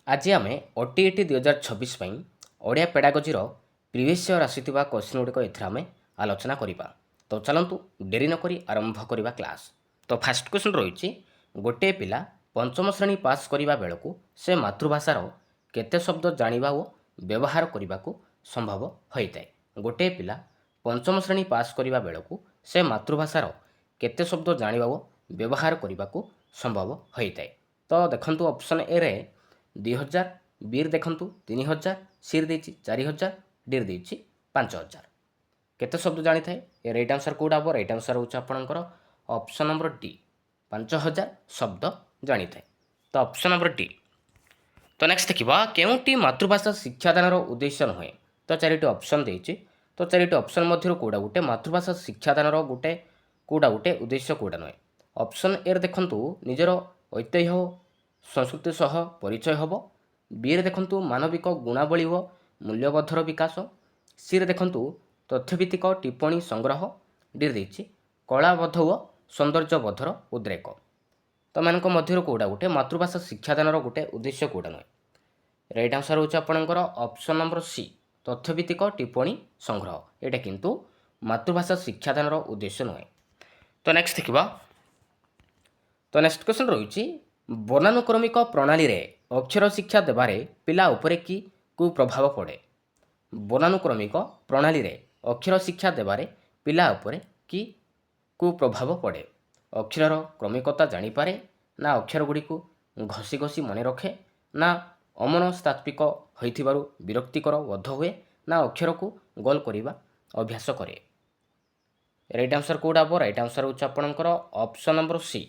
आज आम ओटीईटी 2026 ओडिया पेडागोजीर प्रिवियस इयर आसीथिबा क्वेश्चन गुड़िक एथि आलोचना करवा। तो चलतु डेरी नक आरंभ करवा क्लास। तो फास्ट क्वेश्चन रही गोटे पिला पंचम श्रेणी पास करने बेलू से मातृभाषार केते शब्द जानिबा और व्यवहार करने को संभव होता है। गोटे पिला पंचम श्रेणी पास करने बेलू से मातृभाषार केते शब्द जानिबा और व्यवहार करने को संभव होता है। तो देखंतु ऑप्शन ए रे 2000, बी रे देखंतु 3000, सी रे देछि 4000, डी रे देछि 5000। केते शब्द जानि थाए? ए राइट आंसर कोडा हो? राइट आंसर होछ आपनकर ऑप्शन नंबर डी 5000 शब्द जानि थाए। तो ऑप्शन नंबर डी। तो नेक्स्ट देखिबा केउटी मातृभाषा शिक्षादानर उद्देश्य नहे। तो चारिटी ऑप्शन देछि। तो चारिटी ऑप्शन मध्य कोडा गुटे मातृभाषा शिक्षादानर गुटे कोडा गुटे उद्देश्य कोडा नहे। ऑप्शन ए रे देखंतु निजर ऐतिह्य संस्कृति सह परिचय हम। बी रे देखंतु मानविक गुणावली व मूल्यबोधर विकास। सी रे देखंतु तथ्यभित्तिक टिप्पणी संग्रह। डी रे देछि कलाबोध व सौंदर्यबोधर उद्रेक। तो मानक मध्य कोडा गुटे मातृभाषा शिक्षादानर गुटे उद्देश्य कोडा नहे। राइट आंसर होछ आपनकर ऑप्शन नंबर सी तथ्यभित्तिक टिप्पणी संग्रह। एटा किंतु मातृभाषा शिक्षादानर उद्देश्य नहे। तो नेक्स्ट देखिबा। तो नेक्स्ट क्वेश्चन रही वर्णानुक्रमिक प्रणाली रे अक्षर शिक्षा देबारे पिला उपरे की कुप्रभाव पड़े। वर्णानुक्रमिक प्रणाली रे अक्षर शिक्षा देबारे पिला उपरे की कुप्रभाव पड़े। अक्षर क्रमिकता जानिपारे ना अक्षर गुड़ी को घसी घसी मन रखे ना अमनस्तात्विक होइथिबारु विरक्तिकर बोध हुए ना अक्षर को गोल करिबा अभ्यास करे। राइट आंसर कोडा हो? राइट आंसर होछ आपनकर ऑप्शन नंबर सी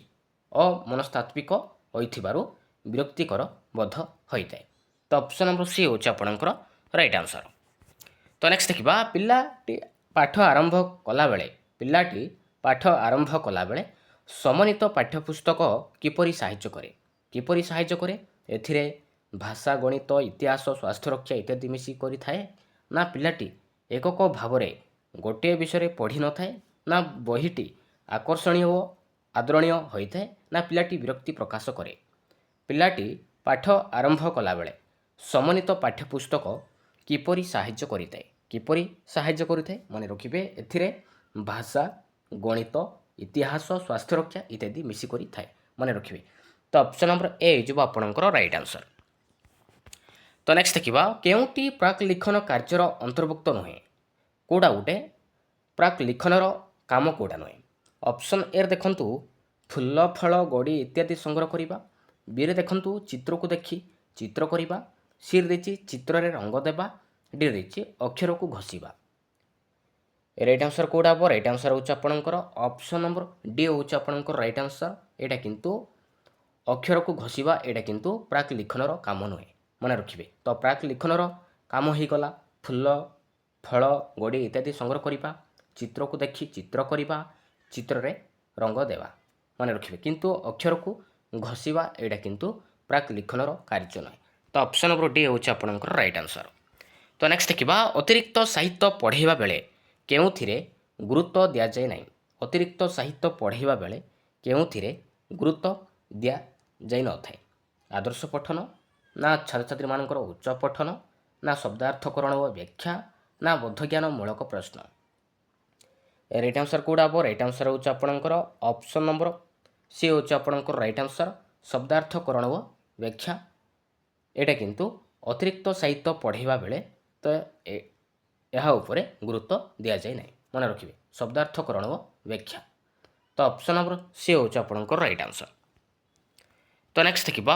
अमनस्तात्विक होइथिबारु विरक्तिकर बोध होइताय। तो ऑप्शन नंबर सी होछ आपनकर राइट आंसर। तो नेक्स्ट देखिबा पिलाटी पाठ आरंभ कला बेले समन्वित पाठ्यपुस्तक किपरि सहाय्य करे एथिरे भाषा गणित इतिहास स्वास्थ्य रक्षा इत्यादि मिसी करि थाए ना पिलाटी एकक भावरे गोटे विषय पढ़ी न थाए ना बहीटी आकर्षणीय व आदरणीय होता है ना पिलाटी विरक्ति प्रकाश करे। पिलाटी पाठ आरंभ कला बेले समन्वित पाठ्यपुस्तक किपरि सहाय्य करिताए किपरि सहाय्य करिताए मन रखिबे एथिरे भाषा गणित इतिहास स्वास्थ्य रक्षा इत्यादि मिसी करि थाए मन रखिबे। तो ऑप्शन नंबर ए जो आपनकर राइट आंसर। तो नेक्स्ट देखिबा केउटी प्राक लिखन कार्यर अंतर्भुक्त नहे। कोडा गुटे प्राक लिखनर काम कोडा नहे। ऑप्शन ए देखंतु फूल फल गड़ी इत्यादि संग्रह करिबा। बी रे देखंतु चित्र को देखि चित्र करिबा। सी रे देछि चित्र रे रंग देबा। डी रे देछि अक्षर को घसीबा। राइट आंसर कोडा हो? राइट आंसर होछ आपनकर ऑप्शन नंबर डी होछ आपनकर राइट आंसर। एटा किंतु अक्षर को घसीबा एटा किंतु प्राक लिखनर काम नहे मन रखिबे। तो प्राक लिखनर काम ही गला फूल फल गड़ी इत्यादि संग्रह करिबा, चित्र को देखि चित्र करिबा, चित्र रे रंग देवा मन रखिबे। किंतु अक्षर को घसीबा एटा किंतु प्राक लिखनर कार्य नहे। तो ऑप्शन नंबर डी होछ आपनकर राइट आंसर। तो नेक्स्ट देखिबा अतिरिक्त साहित्य पढ़ाइबा बेले केउथिरे गुरुत्व दिया जाय नाही। अतिरिक्त साहित्य पढ़ाइबा बेले केउथिरे गुरुत्व दिया जाय न थाए। आदर्श पठन ना छात्र छात्री मानकर उच्च पठन ना शब्दार्थकरण व व्याख्या ना बोधज्ञान मूलक प्रश्न। राइट आंसर कोडा हो? राइट आंसर होछ आपनकर ऑप्शन नंबर सी होछ आपनकर राइट आंसर शब्दार्थकरण व व्याख्या। एटा किंतु अतिरिक्त साहित्य पढ़ाइबा बेले तो यह उपरे गुरुत्व दिया जाय नाही मन रखिबे शब्दार्थकरण व व्याख्या। तो ऑप्शन नंबर सी होछ आपनकर राइट आंसर। तो नेक्स्ट देखिबा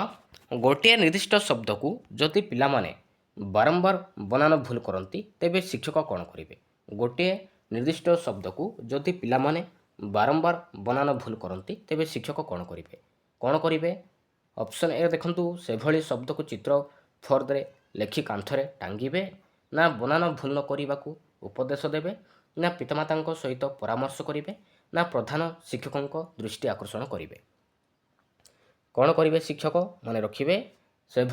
गोटे निर्दिष्ट शब्द को जदि पिला माने बारंबार बनान भूल करती तेबे शिक्षक कौन करिवे। गोटे निर्दिष्ट शब्द को जदि पिला माने बारंबार बनान भूल करती तेबे शिक्षक कौन करिवे। ऑप्शन ए देखंतु से भली शब्द को चित्र फर्द रे लेखि कांथरे टांगिबे ना बनान भूल न करने को उपदेश देवे ना पितामाता सहित परामर्श करेंगे ना प्रधान शिक्षकों दृष्टि आकर्षण करेंगे। कौन करेंगे शिक्षक मन रखिए से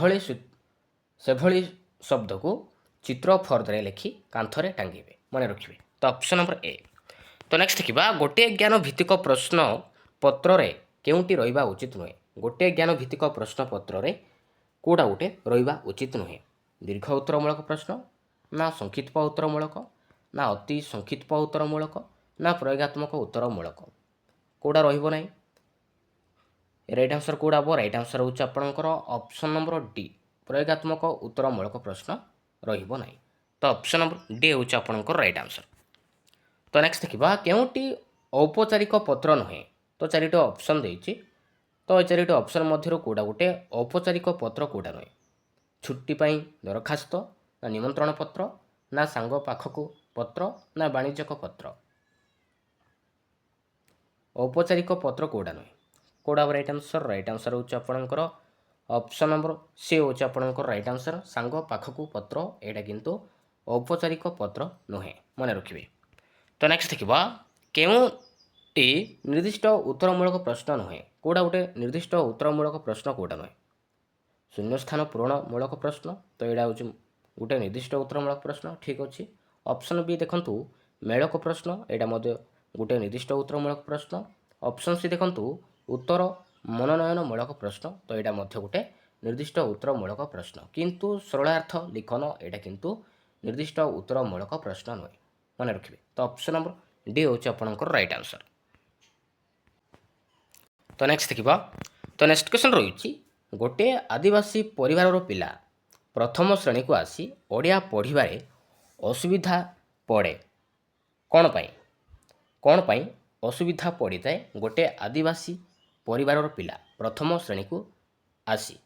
भली शब्द को चित्र फर्द रे लिखि कांथरे टांगिबे मन रखिए। तो ऑप्शन नंबर ए। तो नेक्स्ट देखिबा गोटे ज्ञान भित्तिक प्रश्न पत्र रे केउंटी रहिबा उचित नुहे। गोटे ज्ञान भित्तिक प्रश्न पत्र रे କେଉଁଟା ଗୋଟେ ରହିବା ଉଚିତ ନୁହେଁ। ଦୀର୍ଘ ଉତ୍ତରମୂଳକ ପ୍ରଶ୍ନ, ନା ସଂକ୍ଷିପ୍ତ ଉତ୍ତରମୂଳକ, ନା ଅତି ସଂକ୍ଷିପ୍ତ ଉତ୍ତରମୂଳକ, ନା ପ୍ରୟୋଗାତ୍ମକ ଉତ୍ତରମୂଳକ, କେଉଁଟା ରହିବ ନାହିଁ? ରାଇଟ୍ ଆନ୍ସର କେଉଁଟା ହେବ? ରାଇଟ୍ ଆନ୍ସର ହେଉଛି ଆପଣଙ୍କର ଅପସନ୍ ନମ୍ବର ଡି, ପ୍ରୟୋଗାତ୍ମକ ଉତ୍ତରମୂଳକ ପ୍ରଶ୍ନ ରହିବ ନାହିଁ। ତ ଅପସନ୍ ନମ୍ବର ଡି ହେଉଛି ଆପଣଙ୍କର ରାଇଟ୍ ଆନ୍ସର। ତ ନେକ୍ସଟ ଦେଖିବା କେଉଁଟି ଔପଚାରିକ ପତ୍ର ନୁହେଁ। ତ ଚାରିଟି ଅପସନ୍ ଦେଇଛି। ତ ଏ ଚାରିଟି ଅପସନ୍ ମଧ୍ୟରୁ କେଉଁଟା ଗୋଟେ ଔପଚାରିକ ପତ୍ର କେଉଁଟା ନୁହେଁ? ଛୁଟି ପାଇଁ ଦରଖାସ୍ତ, ନା ନିମନ୍ତ୍ରଣ ପତ୍ର, ନା ସାଙ୍ଗ ପାଖକୁ ପତ୍ର, ନା ବାଣିଜ୍ୟିକ ପତ୍ର। ଔପଚାରିକ ପତ୍ର କେଉଁଟା ନୁହେଁ? କେଉଁଟା ରାଇଟ୍ ଆନ୍ସର? ରାଇଟ୍ ଆନ୍ସର ହେଉଛି ଆପଣଙ୍କର ଅପସନ୍ ନମ୍ବର ସି ହେଉଛି ଆପଣଙ୍କର ରାଇଟ୍ ଆନ୍ସର, ସାଙ୍ଗ ପାଖକୁ ପତ୍ର। ଏଇଟା କିନ୍ତୁ ଔପଚାରିକ ପତ୍ର ନୁହେଁ, ମନେ ରଖିବେ। ତ ନେକ୍ସଟ ଦେଖିବା କେଉଁଟି ନିର୍ଦ୍ଦିଷ୍ଟ ଉତ୍ତରମୂଳକ ପ୍ରଶ୍ନ ନୁହେଁ। କେଉଁଟା ଗୋଟେ ନିର୍ଦ୍ଦିଷ୍ଟ ଉତ୍ତରମୂଳକ ପ୍ରଶ୍ନ କେଉଁଟା ନୁହେଁ? ଶୂନ୍ୟସ୍ଥାନ ପୂରଣମୂଳକ ପ୍ରଶ୍ନ। ତ ଏଇଟା ହେଉଛି ଗୋଟେ ନିର୍ଦ୍ଦିଷ୍ଟ ଉତ୍ତରମୂଳକ ପ୍ରଶ୍ନ, ଠିକ୍ ଅଛି। ଅପସନ୍ ବି ଦେଖନ୍ତୁ ମେଳକ ପ୍ରଶ୍ନ, ଏଇଟା ମଧ୍ୟ ଗୋଟେ ନିର୍ଦ୍ଦିଷ୍ଟ ଉତ୍ତରମୂଳକ ପ୍ରଶ୍ନ। ଅପସନ୍ ସି ଦେଖନ୍ତୁ ଉତ୍ତର ମନୋନୟନମୂଳକ ପ୍ରଶ୍ନ, ତ ଏଇଟା ମଧ୍ୟ ଗୋଟେ ନିର୍ଦ୍ଦିଷ୍ଟ ଉତ୍ତରମୂଳକ ପ୍ରଶ୍ନ। କିନ୍ତୁ ସରଳାର୍ଥ ଲିଖନ ଏଇଟା କିନ୍ତୁ ନିର୍ଦ୍ଦିଷ୍ଟ ଉତ୍ତରମୂଳକ ପ୍ରଶ୍ନ ନୁହେଁ, ମନେ ରଖିବେ। ତ ଅପସନ୍ ନମ୍ବର ଡି ହେଉଛି ଆପଣଙ୍କର ରାଇଟ୍ ଆନ୍ସର। ତ ନେକ୍ସଟ ଦେଖିବା। ତ ନେକ୍ସଟ କ୍ୱେଶ୍ଚନ୍ ରହିଛି ଗୋଟିଏ ଆଦିବାସୀ ପରିବାରର ପିଲା ପ୍ରଥମ ଶ୍ରେଣୀକୁ ଆସି ଓଡ଼ିଆ ପଢ଼ିବାରେ ଅସୁବିଧା ପଡ଼େ କ'ଣ ପାଇଁ? କ'ଣ ପାଇଁ ଅସୁବିଧା ପଡ଼ିଥାଏ ଗୋଟିଏ ଆଦିବାସୀ ପରିବାରର ପିଲା ପ୍ରଥମ ଶ୍ରେଣୀକୁ ଆସି?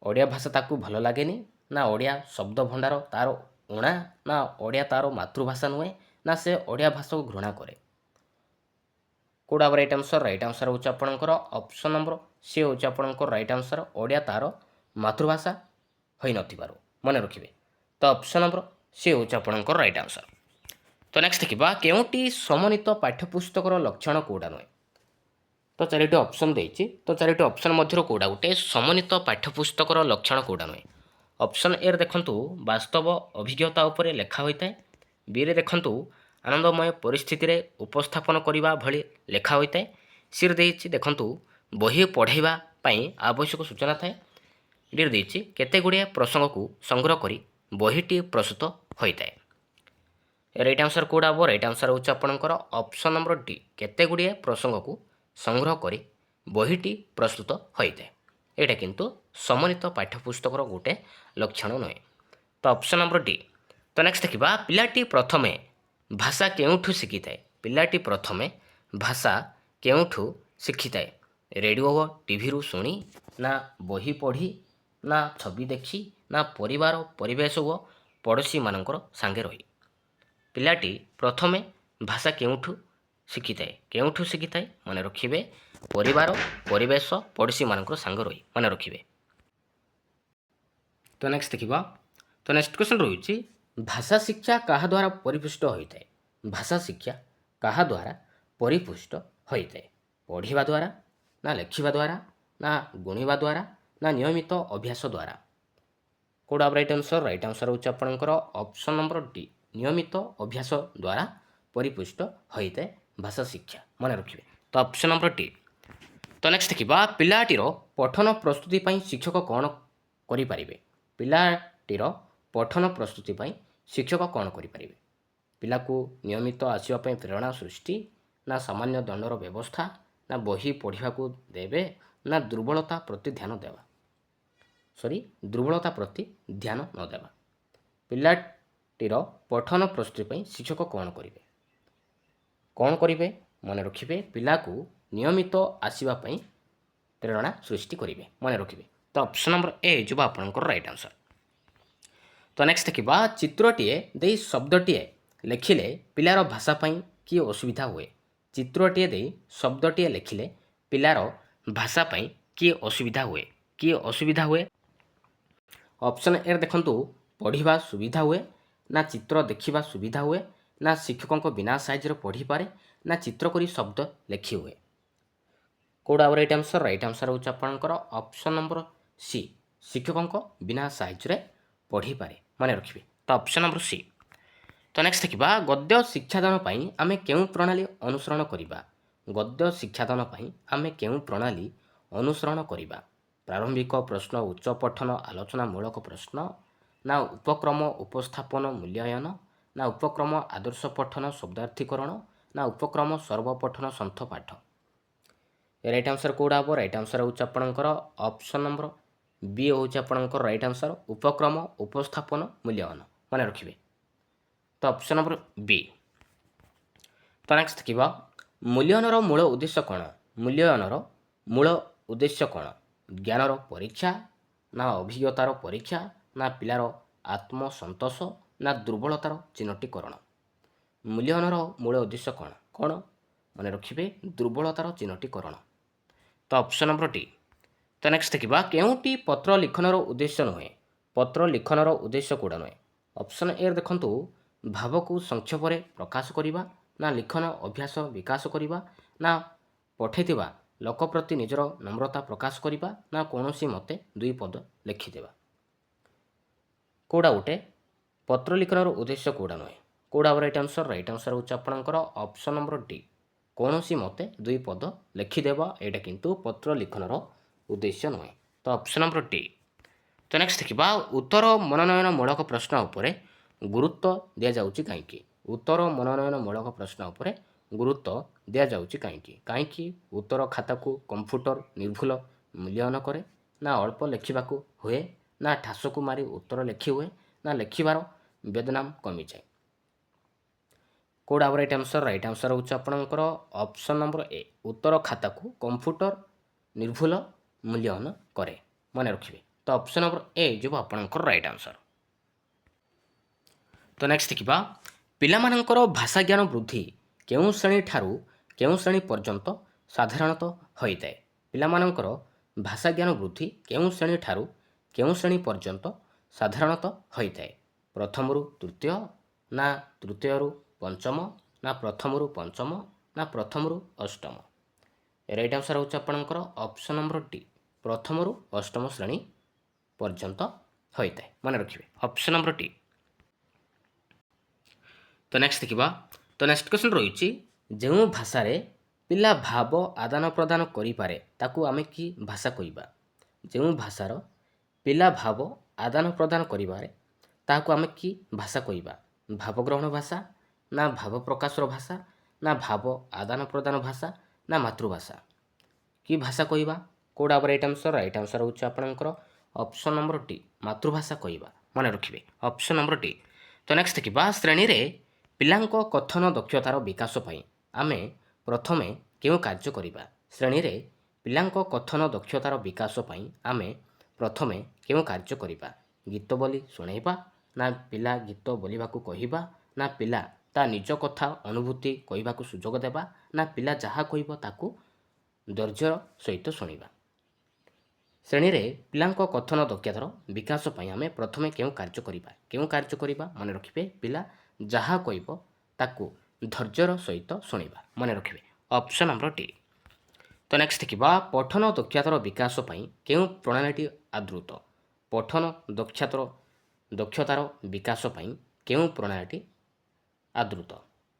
ଓଡ଼ିଆ ଭାଷା ତାକୁ ଭଲ ଲାଗେନି, ନା ଓଡ଼ିଆ ଶବ୍ଦ ଭଣ୍ଡାର ତା'ର ଊଣା, ନା ଓଡ଼ିଆ ତା'ର ମାତୃଭାଷା ନୁହେଁ, ନା ସେ ଓଡ଼ିଆ ଭାଷାକୁ ଘୃଣା କରେ। କେଉଁଟା ରାଇଟ୍ ଆନ୍ସର? ରାଇଟ୍ ଆନ୍ସର ହେଉଛି ଆପଣଙ୍କର ଅପସନ୍ ନମ୍ବର ସି ହେଉଛି ଆପଣଙ୍କର ରାଇଟ୍ ଆନ୍ସର, ଓଡ଼ିଆ ତା'ର ମାତୃଭାଷା ହୋଇନଥିବାରୁ, ମନେ ରଖିବେ। ତ ଅପସନ୍ ନମ୍ବର ସି ହେଉଛି ଆପଣଙ୍କର ରାଇଟ୍ ଆନ୍ସର। ତ ନେକ୍ସଟ ଦେଖିବା କେଉଁଟି ସମନ୍ୱିତ ପାଠ୍ୟପୁସ୍ତକର ଲକ୍ଷଣ କେଉଁଟା ନୁହେଁ? ତ ଚାରିଟି ଅପସନ୍ ଦେଇଛି। ତ ଚାରିଟି ଅପସନ୍ ମଧ୍ୟରୁ କେଉଁଟା ଗୋଟେ ସମନ୍ୱିତ ପାଠ୍ୟପୁସ୍ତକର ଲକ୍ଷଣ କେଉଁଟା ନୁହେଁ? ଅପସନ୍ ଏରେ ଦେଖନ୍ତୁ ବାସ୍ତବ ଅଭିଜ୍ଞତା ଉପରେ ଲେଖା ହୋଇଥାଏ। ବିରେ ଦେଖନ୍ତୁ ଆନନ୍ଦମୟ ପରିସ୍ଥିତିରେ ଉପସ୍ଥାପନ କରିବା ଭଳି ଲେଖା ହୋଇଥାଏ। ସିରେ ଦେଇଛି ଦେଖନ୍ତୁ ବହି ପଢ଼ାଇବା ପାଇଁ ଆବଶ୍ୟକ ସୂଚନା ଥାଏ। ଡିରେ ଦେଇଛି କେତେ ଗୁଡ଼ିଏ ପ୍ରସଙ୍ଗକୁ ସଂଗ୍ରହ କରି ବହିଟି ପ୍ରସ୍ତୁତ ହୋଇଥାଏ। ରାଇଟ୍ ଆନ୍ସର କେଉଁଟା ହେବ? ରାଇଟ୍ ଆନ୍ସର ହେଉଛି ଆପଣଙ୍କର ଅପସନ୍ ନମ୍ବର ଡି, କେତେ ଗୁଡ଼ିଏ ପ୍ରସଙ୍ଗକୁ ସଂଗ୍ରହ କରି ବହିଟି ପ୍ରସ୍ତୁତ ହୋଇଥାଏ। ଏଇଟା କିନ୍ତୁ ସମନ୍ୱିତ ପାଠ୍ୟପୁସ୍ତକର ଗୋଟେ ଲକ୍ଷଣ ନୁହେଁ। ତ ଅପସନ୍ ନମ୍ବର ଡି। ତ ନେକ୍ସଟ ଦେଖିବା ପିଲାଟି ପ୍ରଥମେ ଭାଷା କେଉଁଠୁ ଶିଖିଥାଏ? ପିଲାଟି ପ୍ରଥମେ ଭାଷା କେଉଁଠୁ ଶିଖିଥାଏ? ରେଡ଼ିଓ ଓ ଟିଭିରୁ ଶୁଣି, ନା ବହି ପଢ଼ି, ନା ଛବି ଦେଖି, ନା ପରିବାର ପରିବେଶ ଓ ପଡ଼ୋଶୀମାନଙ୍କର ସାଙ୍ଗେ ରହି। ପିଲାଟି ପ୍ରଥମେ ଭାଷା କେଉଁଠୁ ଶିଖିଥାଏ? କେଉଁଠୁ ଶିଖିଥାଏ? ମନେ ରଖିବେ ପରିବାର ପରିବେଶ ପଡ଼ୋଶୀମାନଙ୍କର ସାଙ୍ଗ ରହି, ମନେ ରଖିବେ। ତ ନେକ୍ସଟ ଦେଖିବା। ତ ନେକ୍ସଟ କ୍ୱେଶ୍ଚନ୍ ରହିଛି ଭାଷା ଶିକ୍ଷା କାହା ଦ୍ୱାରା ପରିପୁଷ୍ଟ ହୋଇଥାଏ? ଭାଷା ଶିକ୍ଷା କାହା ଦ୍ୱାରା ପରିପୁଷ୍ଟ ହୋଇଥାଏ? ପଢ଼ିବା ଦ୍ୱାରା, ନା ଲେଖିବା ଦ୍ୱାରା, ନା ଗୁଣିବା ଦ୍ୱାରା, ନା ନିୟମିତ ଅଭ୍ୟାସ ଦ୍ୱାରା। କେଉଁଟା ରାଇଟ୍ ଆନ୍ସର? ରାଇଟ୍ ଆନ୍ସର ହେଉଛି ଆପଣଙ୍କର ଅପସନ୍ ନମ୍ବର ଡି, ନିୟମିତ ଅଭ୍ୟାସ ଦ୍ୱାରା ପରିପୁଷ୍ଟ ହୋଇଥାଏ ଭାଷା ଶିକ୍ଷା, ମନେ ରଖିବେ। ତ ଅପସନ୍ ନମ୍ବର ଡି। ତ ନେକ୍ସଟ ଦେଖିବା ପିଲାଟିର ପଠନ ପ୍ରସ୍ତୁତି ପାଇଁ ଶିକ୍ଷକ କ'ଣ କରିପାରିବେ? ପିଲାଟିର ପଠନ ପ୍ରସ୍ତୁତି ପାଇଁ ଶିକ୍ଷକ କ'ଣ କରିପାରିବେ? ପିଲାକୁ ନିୟମିତ ଆସିବା ପାଇଁ ପ୍ରେରଣା ସୃଷ୍ଟି, ନା ସାମାନ୍ୟ ଦଣ୍ଡର ବ୍ୟବସ୍ଥା, ନା ବହି ପଢ଼ିବାକୁ ଦେବେ, ନା ଦୁର୍ବଳତା ପ୍ରତି ଧ୍ୟାନ ଦେବା। ଦୁର୍ବଳତା ପ୍ରତି ଧ୍ୟାନ ନ ଦେବା। ପିଲାଟିର ପଠନ ପ୍ରସ୍ତୁତି ପାଇଁ ଶିକ୍ଷକ କ'ଣ କରିବେ? କ'ଣ କରିବେ? ମନେ ରଖିବେ ପିଲାକୁ ନିୟମିତ ଆସିବା ପାଇଁ ପ୍ରେରଣା ସୃଷ୍ଟି କରିବେ, ମନେ ରଖିବେ। ତ ଅପସନ୍ ନମ୍ବର ଏ ହେଇଯିବ ଆପଣଙ୍କର ରାଇଟ୍ ଆନ୍ସର। ତ ନେକ୍ସଟ ଦେଖିବା ଚିତ୍ରଟିଏ ଦେଇ ଶବ୍ଦଟିଏ ଲେଖିଲେ ପିଲାର ଭାଷା ପାଇଁ କି ଅସୁବିଧା ହୁଏ? ଚିତ୍ରଟିଏ ଦେଇ ଶବ୍ଦଟିଏ ଲେଖିଲେ ପିଲାର ଭାଷା ପାଇଁ କି ଅସୁବିଧା ହୁଏ? କି ଅସୁବିଧା ହୁଏ? ଅପସନ୍ ଏ ଦେଖନ୍ତୁ ପଢ଼ିବା ସୁବିଧା ହୁଏ, ନା ଚିତ୍ର ଦେଖିବା ସୁବିଧା ହୁଏ, ନା ଶିକ୍ଷକଙ୍କ ବିନା ସାହାଯ୍ୟରେ ପଢ଼ିପାରେ, ନା ଚିତ୍ର କରି ଶବ୍ଦ ଲେଖି ହୁଏ। କେଉଁଟା ରାଇଟ୍ ଆନ୍ସର? ରାଇଟ୍ ଆନ୍ସର ହେଉଛି ଆପଣଙ୍କର ଅପସନ୍ ନମ୍ବର ସି, ଶିକ୍ଷକଙ୍କ ବିନା ସାହାଯ୍ୟରେ ପଢ଼ିପାରେ, ମନେ ରଖିବେ। ତ ଅପସନ୍ ନମ୍ବର ସି। ତ ନେକ୍ସଟ ଦେଖିବା ଗଦ୍ୟ ଶିକ୍ଷାଦାନ ପାଇଁ ଆମେ କେଉଁ ପ୍ରଣାଳୀ ଅନୁସରଣ କରିବା? ଗଦ୍ୟ ଶିକ୍ଷାଦାନ ପାଇଁ ଆମେ କେଉଁ ପ୍ରଣାଳୀ ଅନୁସରଣ କରିବା? ପ୍ରାରମ୍ଭିକ ପ୍ରଶ୍ନ ଉଚ୍ଚ ପଠନ ଆଲୋଚନାମୂଳକ ପ୍ରଶ୍ନ, ନା ଉପକ୍ରମ ଉପସ୍ଥାପନ ମୂଲ୍ୟାୟନ, ନା ଉପକ୍ରମ ଆଦର୍ଶ ପଠନ ଶବ୍ଦାର୍ଥୀକରଣ, ନା ଉପକ୍ରମ ସର୍ବପଠନ ସନ୍ଥ ପାଠ। ରାଇଟ୍ ଆନ୍ସର୍ କେଉଁଟା ହେବ? ରାଇଟ୍ ଆନ୍ସର୍ ହେଉଛି ଆପଣଙ୍କର ଅପସନ୍ ନମ୍ବର ବି ହେଉଛି ଆପଣଙ୍କର ରାଇଟ୍ ଆନ୍ସର୍, ଉପକ୍ରମ ଉପସ୍ଥାପନ ମୂଲ୍ୟାୟନ। ମନେ ରଖିବେ। ତ ଅପସନ୍ ନମ୍ବର ବି। ତ ନେକ୍ସଟ ଦେଖିବା ମୂଲ୍ୟାୟନର ମୂଳ ଉଦ୍ଦେଶ୍ୟ କ'ଣ? ମୂଲ୍ୟାୟନର ମୂଳ ଉଦ୍ଦେଶ୍ୟ କ'ଣ? ଜ୍ଞାନର ପରୀକ୍ଷା, ନା ଅଭିଜ୍ଞତାର ପରୀକ୍ଷା, ନା ପିଲାର ଆତ୍ମସନ୍ତୋଷ, ନା ଦୁର୍ବଳତାର ଚିହ୍ନଟୀକରଣ। ମୂଲ୍ୟାୟନର ମୂଳ ଉଦ୍ଦେଶ୍ୟ କ'ଣ? କ'ଣ? ମନେ ରଖିବେ ଦୁର୍ବଳତାର ଚିହ୍ନଟୀକରଣ। ତ ଅପସନ୍ ନମ୍ବର ଡି। ତ ନେକ୍ସଟ ଦେଖିବା କେଉଁଟି ପତ୍ର ଲିଖନର ଉଦ୍ଦେଶ୍ୟ ନୁହେଁ? ପତ୍ର ଲିଖନର ଉଦ୍ଦେଶ୍ୟ କେଉଁଟା ନୁହେଁ? ଅପସନ୍ ଏ ଦେଖନ୍ତୁ ଭାବକୁ ସଂକ୍ଷେପରେ ପ୍ରକାଶ କରିବା, ନା ଲିଖନ ଅଭ୍ୟାସ ବିକାଶ କରିବା, ନା ପଠାଇଥିବା ଲୋକ ପ୍ରତି ନିଜର ନମ୍ରତା ପ୍ରକାଶ କରିବା, ନା କୌଣସି ମତେ ଦୁଇ ପଦ ଲେଖିଦେବା। କେଉଁଟା ଗୋଟେ ପତ୍ର ଲିଖନର ଉଦ୍ଦେଶ୍ୟ କେଉଁଟା ନୁହେଁ? କେଉଁଟା ହେବ ରାଇଟ୍ ଆନ୍ସର୍? ରାଇଟ୍ ଆନ୍ସର୍ ହେଉଛି ଆପଣଙ୍କର ଅପସନ୍ ନମ୍ବର ଡି, କୌଣସି ମତେ ଦୁଇ ପଦ ଲେଖିଦେବା। ଏଇଟା କିନ୍ତୁ ପତ୍ର ଲିଖନର ଉଦ୍ଦେଶ୍ୟ ନୁହେଁ। ତ ଅପସନ୍ ନମ୍ବର ଡି। ତ ନେକ୍ସଟ ଦେଖିବା ଉତ୍ତର ମନୋନୟନମୂଳକ ପ୍ରଶ୍ନ ଉପରେ ଗୁରୁତ୍ୱ ଦିଆଯାଉଛି କାହିଁକି? ଉତ୍ତର ମନୋନୟନମୂଳକ ପ୍ରଶ୍ନ ଉପରେ ଗୁରୁତ୍ୱ ଦିଆଯାଉଛି କାହିଁକି? କାହିଁକି ଉତ୍ତର ଖାତାକୁ କମ୍ପ୍ୟୁଟର ନିର୍ଭୁଲ ମୂଲ୍ୟାୟନ କରେ, ନା ଅଳ୍ପ ଲେଖିବାକୁ ହୁଏ, ନା ଠାସକୁ ମାରି ଉତ୍ତର ଲେଖି ହୁଏ, ନା ଲେଖିବାର ବେଦନାମ କମିଯାଏ। କେଉଁଟା ହେବ ରାଇଟ୍ ଆନ୍ସର୍? ରାଇଟ୍ ଆନ୍ସର୍ ହେଉଛି ଆପଣଙ୍କର ଅପସନ୍ ନମ୍ବର ଏ, ଉତ୍ତର ଖାତାକୁ କମ୍ପ୍ୟୁଟର ନିର୍ଭୁଲ ମୂଲ୍ୟାୟନ କରେ। ମନେ ରଖିବେ। ତ ଅପସନ୍ ନମ୍ବର ଏ ଯିବ ଆପଣଙ୍କର ରାଇଟ୍ ଆନ୍ସର୍। ତ ନେକ୍ସଟ ଦେଖିବା ପିଲାମାନଙ୍କର ଭାଷା ଜ୍ଞାନ ବୃଦ୍ଧି କେଉଁ ଶ୍ରେଣୀ ଠାରୁ କେଉଁ ଶ୍ରେଣୀ ପର୍ଯ୍ୟନ୍ତ ସାଧାରଣତଃ ହୋଇଥାଏ? ପିଲାମାନଙ୍କର ଭାଷା ଜ୍ଞାନ ବୃଦ୍ଧି କେଉଁ ଶ୍ରେଣୀ ଠାରୁ କେଉଁ ଶ୍ରେଣୀ ପର୍ଯ୍ୟନ୍ତ ସାଧାରଣତଃ ହୋଇଥାଏ? ପ୍ରଥମରୁ ତୃତୀୟ, ନା ତୃତୀୟରୁ ପଞ୍ଚମ, ନା ପ୍ରଥମରୁ ପଞ୍ଚମ, ନା ପ୍ରଥମରୁ ଅଷ୍ଟମ। ରାଇଟ୍ ଆନ୍ସର୍ ହେଉଛି ଆପଣଙ୍କର ଅପସନ୍ ନମ୍ବର ଡି, ପ୍ରଥମରୁ ଅଷ୍ଟମ ଶ୍ରେଣୀ ପର୍ଯ୍ୟନ୍ତ ହୋଇଥାଏ। ମନେ ରଖିବେ ଅପସନ୍ ନମ୍ବର ଡି। ତ ନେକ୍ସଟ ଦେଖିବା ତ ନେକ୍ସଟ କ୍ୱେଶ୍ଚନ୍ ରହିଛି ଯେଉଁ ଭାଷାରେ ପିଲା ଭାବ ଆଦାନ ପ୍ରଦାନ କରିପାରେ ତାକୁ ଆମେ କି ଭାଷା କହିବା? ଯେଉଁ ଭାଷାର ପିଲା ଭାବ ଆଦାନ ପ୍ରଦାନ କରିପାରେ ତାହାକୁ ଆମେ କି ଭାଷା କହିବା? ଭାବଗ୍ରହଣ ଭାଷା, ନା ଭାବ ପ୍ରକାଶର ଭାଷା, ନା ଭାବ ଆଦାନ ପ୍ରଦାନ ଭାଷା, ନା ମାତୃଭାଷା। କି ଭାଷା କହିବା? କେଉଁଟା ହେବ ରାଇଟ୍ ଆନ୍ସର୍? ରାଇଟ୍ ଆନ୍ସର୍ ହେଉଛି ଆପଣଙ୍କର ଅପସନ୍ ନମ୍ବର ଡି, ମାତୃଭାଷା କହିବା। ମନେ ରଖିବେ ଅପସନ୍ ନମ୍ବର ଡି। ତ ନେକ୍ସଟ ଦେଖିବା ଶ୍ରେଣୀରେ ପିଲାଙ୍କ କଥନ ଦକ୍ଷତାର ବିକାଶ ପାଇଁ ଆମେ ପ୍ରଥମେ କେଉଁ କାର୍ଯ୍ୟ କରିବା? ଶ୍ରେଣୀରେ ପିଲାଙ୍କ କଥନ ଦକ୍ଷତାର ବିକାଶ ପାଇଁ ଆମେ ପ୍ରଥମେ କେଉଁ କାର୍ଯ୍ୟ କରିବା? ଗୀତ ବୋଲି ଶୁଣାଇବା, ନା ପିଲା ଗୀତ ବୋଲିବାକୁ କହିବା, ନା ପିଲା ତା ନିଜ କଥା ଅନୁଭୂତି କହିବାକୁ ସୁଯୋଗ ଦେବା, ନା ପିଲା ଯାହା କହିବ ତାକୁ ଧୈର୍ଯ୍ୟ ସହିତ ଶୁଣିବା। ଶ୍ରେଣୀରେ ପିଲାଙ୍କ କଥନ ଦକ୍ଷତାର ବିକାଶ ପାଇଁ ଆମେ ପ୍ରଥମେ କେଉଁ କାର୍ଯ୍ୟ କରିବା? କେଉଁ କାର୍ଯ୍ୟ କରିବା? ମନେ ରଖିବେ ପିଲା ଯାହା କହିବ ତାକୁ ଧୈର୍ଯ୍ୟର ସହିତ ଶୁଣିବା। ମନେ ରଖିବେ ଅପସନ୍ ନମ୍ବର ଡି। ତ ନେକ୍ସଟ ଦେଖିବା ପଠନ ଦକ୍ଷତାର ବିକାଶ ପାଇଁ କେଉଁ ପ୍ରଣାଳୀଟି ଆଦୃତ? ପଠନ ଦକ୍ଷତାର ବିକାଶ ପାଇଁ କେଉଁ ପ୍ରଣାଳୀଟି ଆଦୃତ?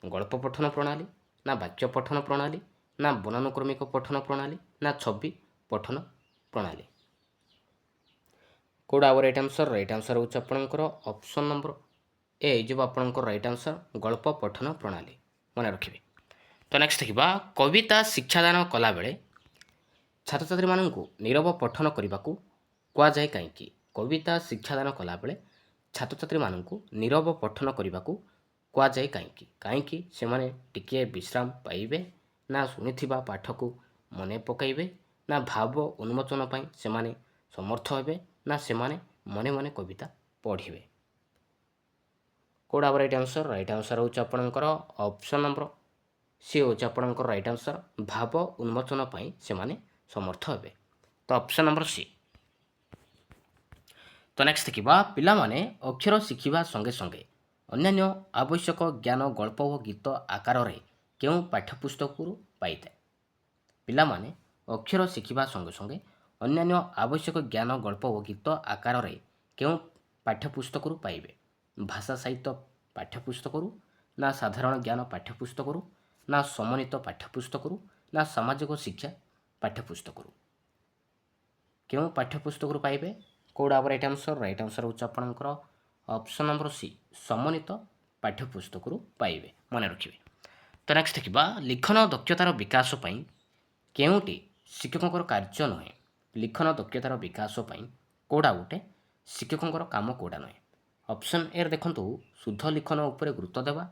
ଗଳ୍ପ ପଠନ ପ୍ରଣାଳୀ, ନା ବାକ୍ୟ ପଠନ ପ୍ରଣାଳୀ, ନା ବନାନୁକ୍ରମିକ ପଠନ ପ୍ରଣାଳୀ, ନା ଛବି ପଠନ ପ୍ରଣାଳୀ। କେଉଁଟା ହେବ ରାଇଟ୍ ଆନ୍ସର୍? ରାଇଟ୍ ଆନ୍ସର୍ ହେଉଛି ଆପଣଙ୍କର ଅପସନ୍ ନମ୍ବର ଏ ହେଇଯିବ ଆପଣଙ୍କର ରାଇଟ୍ ଆନ୍ସର୍, ଗଳ୍ପ ପଠନ ପ୍ରଣାଳୀ। ମନେ ରଖିବେ। ତ ନେକ୍ସଟ ଦେଖିବା କବିତା ଶିକ୍ଷାଦାନ କଲାବେଳେ ଛାତ୍ରଛାତ୍ରୀମାନଙ୍କୁ ନୀରବ ପଠନ କରିବାକୁ କୁହାଯାଏ କାହିଁକି? କବିତା ଶିକ୍ଷାଦାନ କଲାବେଳେ ଛାତ୍ରଛାତ୍ରୀମାନଙ୍କୁ ନୀରବ ପଠନ କରିବାକୁ କୁହାଯାଏ କାହିଁକି? କାହିଁକି ସେମାନେ ଟିକିଏ ବିଶ୍ରାମ ପାଇବେ, ନା ଶୁଣିଥିବା ପାଠକୁ ମନେ ପକାଇବେ, ନା ଭାବ ଉନ୍ମୋଚନ ପାଇଁ ସେମାନେ ସମର୍ଥ ହେବେ, ନା ସେମାନେ ମନେ ମନେ କବିତା ପଢ଼ିବେ। କେଉଁଟା ହେବ ରାଇଟ୍ ଆନ୍ସର୍? ରାଇଟ୍ ଆନ୍ସର୍ ହେଉଛି ଆପଣଙ୍କର ଅପସନ୍ ନମ୍ବର ସି ହେଉଛି ଆପଣଙ୍କର ରାଇଟ୍ ଆନ୍ସର୍, ଭାବ ଉନ୍ମୋଚନ ପାଇଁ ସେମାନେ ସମର୍ଥ ହେବେ। ତ ଅପସନ୍ ନମ୍ବର ସି। ତ ନେକ୍ସଟ ଦେଖିବା ପିଲାମାନେ ଅକ୍ଷର ଶିଖିବା ସଙ୍ଗେ ସଙ୍ଗେ ଅନ୍ୟାନ୍ୟ ଆବଶ୍ୟକ ଜ୍ଞାନ ଗଳ୍ପ ଓ ଗୀତ ଆକାରରେ କେଉଁ ପାଠ୍ୟପୁସ୍ତକରୁ ପାଇଥାଏ? ପିଲାମାନେ ଅକ୍ଷର ଶିଖିବା ସଙ୍ଗେ ସଙ୍ଗେ ଅନ୍ୟାନ୍ୟ ଆବଶ୍ୟକ ଜ୍ଞାନ ଗଳ୍ପ ଓ ଗୀତ ଆକାରରେ କେଉଁ ପାଠ୍ୟପୁସ୍ତକରୁ ପାଇବେ? ଭାଷା ସାହିତ୍ୟ ପାଠ୍ୟପୁସ୍ତକରୁ, ନା ସାଧାରଣ ଜ୍ଞାନ ପାଠ୍ୟପୁସ୍ତକରୁ, ନା ସମନ୍ୱିତ ପାଠ୍ୟପୁସ୍ତକରୁ, ନା ସାମାଜିକ ଶିକ୍ଷା ପାଠ୍ୟପୁସ୍ତକରୁ। କେଉଁ ପାଠ୍ୟପୁସ୍ତକରୁ ପାଇବେ? କେଉଁଟା ଆମର ରାଇଟ୍ ଆନ୍ସର୍? ରାଇଟ୍ ଆନ୍ସର୍ ହେଉଛି ଆପଣଙ୍କର ଅପସନ୍ ନମ୍ବର ସି, ସମନ୍ୱିତ ପାଠ୍ୟପୁସ୍ତକରୁ ପାଇବେ, ମନେ ରଖିବେ। ତ ନେକ୍ସଟ ଦେଖିବା, ଲିଖନ ଦକ୍ଷତାର ବିକାଶ ପାଇଁ କେଉଁଟି ଶିକ୍ଷକଙ୍କର କାର୍ଯ୍ୟ ନୁହେଁ? ଲିଖନ ଦକ୍ଷତାର ବିକାଶ ପାଇଁ କେଉଁଟା ଗୋଟେ ଶିକ୍ଷକଙ୍କର କାମ, କେଉଁଟା ନୁହେଁ? ଅପସନ୍ ଏରେ ଦେଖନ୍ତୁ, ଶୁଦ୍ଧ ଲିଖନ ଉପରେ ଗୁରୁତ୍ୱ ଦେବା,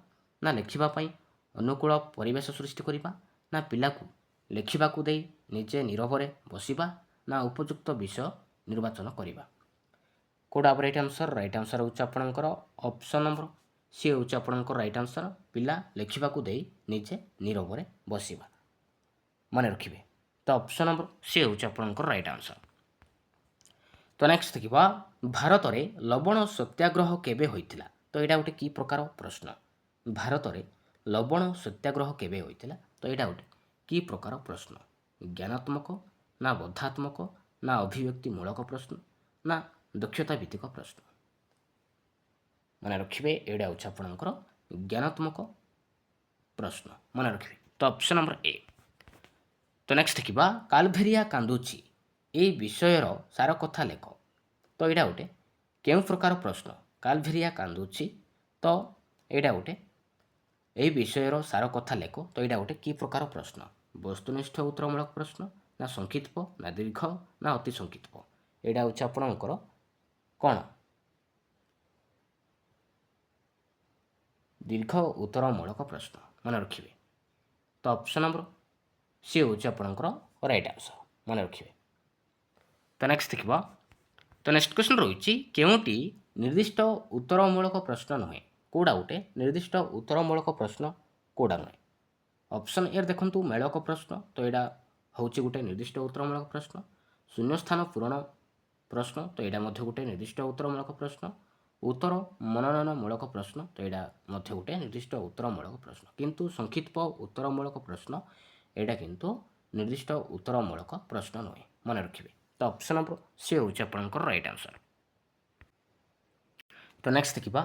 ନା ଲେଖିବା ପାଇଁ ଅନୁକୂଳ ପରିବେଶ ସୃଷ୍ଟି କରିବା, ନା ପିଲାକୁ ଲେଖିବାକୁ ଦେଇ ନିଜେ ନିରବରେ ବସିବା, ନା ଉପଯୁକ୍ତ ବିଷୟ ନିର୍ବାଚନ କରିବା। କେଉଁଟା ରାଇଟ୍ ଆନ୍ସର୍? ରାଇଟ୍ ଆନ୍ସର୍ ହେଉଛି ଆପଣଙ୍କର ଅପସନ୍ ନମ୍ବର ସି ହେଉଛି ଆପଣଙ୍କର ରାଇଟ୍ ଆନ୍ସର୍, ପିଲା ଲେଖିବାକୁ ଦେଇ ନିଜେ ନିରବରେ ବସିବା, ମନେ ରଖିବେ। ତ ଅପସନ୍ ନମ୍ବର ସି ହେଉଛି ଆପଣଙ୍କର ରାଇଟ୍ ଆନ୍ସର୍। ତ ନେକ୍ସଟ ଦେଖିବା, ଭାରତରେ ଲବଣ ସତ୍ୟାଗ୍ରହ କେବେ ହୋଇଥିଲା? ତ ଏଇଟା ଗୋଟେ କି ପ୍ରକାର ପ୍ରଶ୍ନ? ଭାରତରେ ଲବଣ ସତ୍ୟାଗ୍ରହ କେବେ ହୋଇଥିଲା? ତ ଏଇଟା ଗୋଟେ କି ପ୍ରକାର ପ୍ରଶ୍ନ? ଜ୍ଞାନାତ୍ମକ, ନା ବୋଧାତ୍ମକ, ନା ଅଭିବ୍ୟକ୍ତିମୂଳକ ପ୍ରଶ୍ନ, ନା ଦକ୍ଷତା ଭିତ୍ତିକ ପ୍ରଶ୍ନ? ମନେ ରଖିବେ, ଏଇଟା ହେଉଛି ଆପଣଙ୍କର ଜ୍ଞାନାତ୍ମକ ପ୍ରଶ୍ନ, ମନେ ରଖିବେ। ତ ଅପସନ୍ ନମ୍ବର ଏ। ତ ନେକ୍ସଟ ଦେଖିବା, କାଲଭେରିଆ କାନ୍ଦୁଛି ଏହି ବିଷୟର ସାର କଥା ଲେଖ। ତ ଏଇଟା ଗୋଟେ କେଉଁ ପ୍ରକାର ପ୍ରଶ୍ନ? କାଲଭେରିଆ କାନ୍ଦୁଛି, ତ ଏଇଟା ଗୋଟେ ଏହି ବିଷୟର ସାର କଥା ଲେଖ। ତ ଏଇଟା ଗୋଟେ କି ପ୍ରକାର ପ୍ରଶ୍ନ? ବସ୍ତୁନିଷ୍ଠ ଉତ୍ତରମୂଳକ ପ୍ରଶ୍ନ, ନା ସଂକ୍ଷିପ୍ତ, ନା ଦୀର୍ଘ, ନା ଅତି ସଂକ୍ଷିପ୍ତ? ଏଇଟା ହେଉଛି ଆପଣଙ୍କର କ'ଣ? ଦୀର୍ଘ ଉତ୍ତରମୂଳକ ପ୍ରଶ୍ନ, ମନେ ରଖିବେ। ତ ଅପସନ୍ ନମ୍ବର ସି ହେଉଛି ଆପଣଙ୍କର ରାଇଟ୍ ଆନ୍ସର୍, ମନେ ରଖିବେ। ତ ନେକ୍ସଟ ଦେଖିବା, ତ ନେକ୍ସଟ କ୍ୱେଶ୍ଚନ୍ ରହିଛି, କେଉଁଟି ନିର୍ଦ୍ଦିଷ୍ଟ ଉତ୍ତରମୂଳକ ପ୍ରଶ୍ନ ନୁହେଁ? କେଉଁଟା ଗୋଟେ ନିର୍ଦ୍ଦିଷ୍ଟ ଉତ୍ତରମୂଳକ ପ୍ରଶ୍ନ, କେଉଁଟା ନୁହେଁ? ଅପସନ୍ ଏରେ ଦେଖନ୍ତୁ, ମେଳକ ପ୍ରଶ୍ନ, ତ ଏଇଟା ହେଉଛି ଗୋଟେ ନିର୍ଦ୍ଦିଷ୍ଟ ଉତ୍ତରମୂଳକ ପ୍ରଶ୍ନ। ଶୂନ୍ୟସ୍ଥାନ ପୂରଣ ପ୍ରଶ୍ନ, ତ ଏଇଟା ମଧ୍ୟ ଗୋଟେ ନିର୍ଦ୍ଦିଷ୍ଟ ଉତ୍ତରମୂଳକ ପ୍ରଶ୍ନ। ଉତ୍ତର ମନନମୂଳକ ପ୍ରଶ୍ନ, ତ ଏଇଟା ମଧ୍ୟ ଗୋଟେ ନିର୍ଦ୍ଦିଷ୍ଟ ଉତ୍ତରମୂଳକ ପ୍ରଶ୍ନ। କିନ୍ତୁ ସଂକ୍ଷିପ୍ତ ଉତ୍ତରମୂଳକ ପ୍ରଶ୍ନ, ଏଇଟା କିନ୍ତୁ ନିର୍ଦ୍ଦିଷ୍ଟ ଉତ୍ତରମୂଳକ ପ୍ରଶ୍ନ ନୁହେଁ, ମନେ ରଖିବେ। ତ ଅପସନ୍ ନମ୍ବର ସି ହେଉଛି ଆପଣଙ୍କର ରାଇଟ୍ ଆନ୍ସର୍। ତ ନେକ୍ସଟ ଦେଖିବା,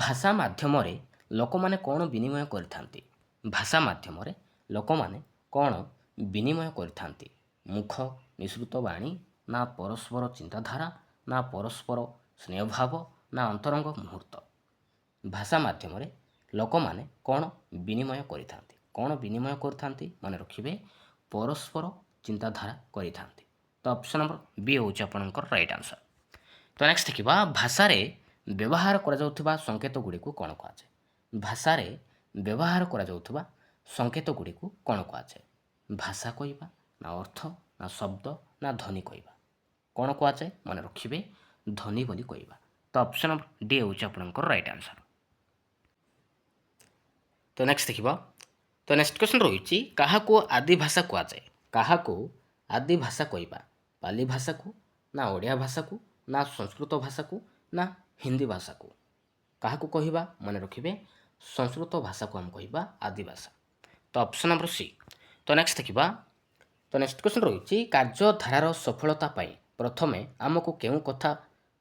ଭାଷା ମାଧ୍ୟମରେ ଲୋକମାନେ କ'ଣ ବିନିମୟ କରିଥାନ୍ତି? ଭାଷା ମାଧ୍ୟମରେ ଲୋକମାନେ କ'ଣ ବିନିମୟ କରିଥାନ୍ତି? ମୁଖ ନିଃସୃତ ବାଣୀ, ନା ପରସ୍ପର ଚିନ୍ତାଧାରା, ନା ପରସ୍ପର ସ୍ନେହଭାବ, ନା ଅନ୍ତରଙ୍ଗ ମୁହୂର୍ତ୍ତ? ଭାଷା ମାଧ୍ୟମରେ ଲୋକମାନେ କ'ଣ ବିନିମୟ କରିଥାନ୍ତି? କ'ଣ ବିନିମୟ କରିଥାନ୍ତି? ମନେ ରଖିବେ, ପରସ୍ପର ଚିନ୍ତାଧାରା କରିଥାନ୍ତି। ତ ଅପସନ୍ ନମ୍ବର ବି ହେଉଛି ଆପଣଙ୍କର ରାଇଟ୍ ଆନ୍ସର୍। ତ ନେକ୍ସଟ ଦେଖିବା, ଭାଷାରେ ବ୍ୟବହାର କରାଯାଉଥିବା ସଂକେତ ଗୁଡ଼ିକୁ କ'ଣ କୁହାଯାଏ? ଭାଷାରେ ବ୍ୟବହାର କରାଯାଉଥିବା ସଂକେତ ଗୁଡ଼ିକୁ କ'ଣ କୁହାଯାଏ? ଭାଷା କହିବା, ନା ଅର୍ଥ, ନା ଶବ୍ଦ, ନା ଧ୍ୱନି କହିବା? କ'ଣ କୁହାଯାଏ? ମନେ ରଖିବେ, ଧ୍ୱନି ବୋଲି କହିବା। ତ ଅପସନ୍ ନମ୍ବର ଡି ହେଉଛି ଆପଣଙ୍କର ରାଇଟ୍ ଆନ୍ସର୍। ତ ନେକ୍ସଟ ଦେଖିବା, ତ ନେକ୍ସଟ କ୍ୱେଶ୍ଚନ୍ ରହିଛି, କାହାକୁ ଆଦି ଭାଷା କୁହାଯାଏ? କାହାକୁ ଆଦି ଭାଷା କହିବା? ପାଲି ଭାଷାକୁ, ନା ଓଡ଼ିଆ ଭାଷାକୁ, ନା ସଂସ୍କୃତ ଭାଷାକୁ, ନା ହିନ୍ଦୀ ଭାଷାକୁ? କାହାକୁ କହିବା? ମନେ ରଖିବେ, ସଂସ୍କୃତ ଭାଷାକୁ ଆମେ କହିବା ଆଦି ଭାଷା। ତ ଅପସନ୍ ନମ୍ବର ସି। ତ ନେକ୍ସଟ ଦେଖିବା, ତ ନେକ୍ସଟ କ୍ୱେଶ୍ଚନ୍ ରହିଛି, କାର୍ଯ୍ୟଧାରାର ସଫଳତା ପାଇଁ ପ୍ରଥମେ ଆମକୁ କେଉଁ କଥା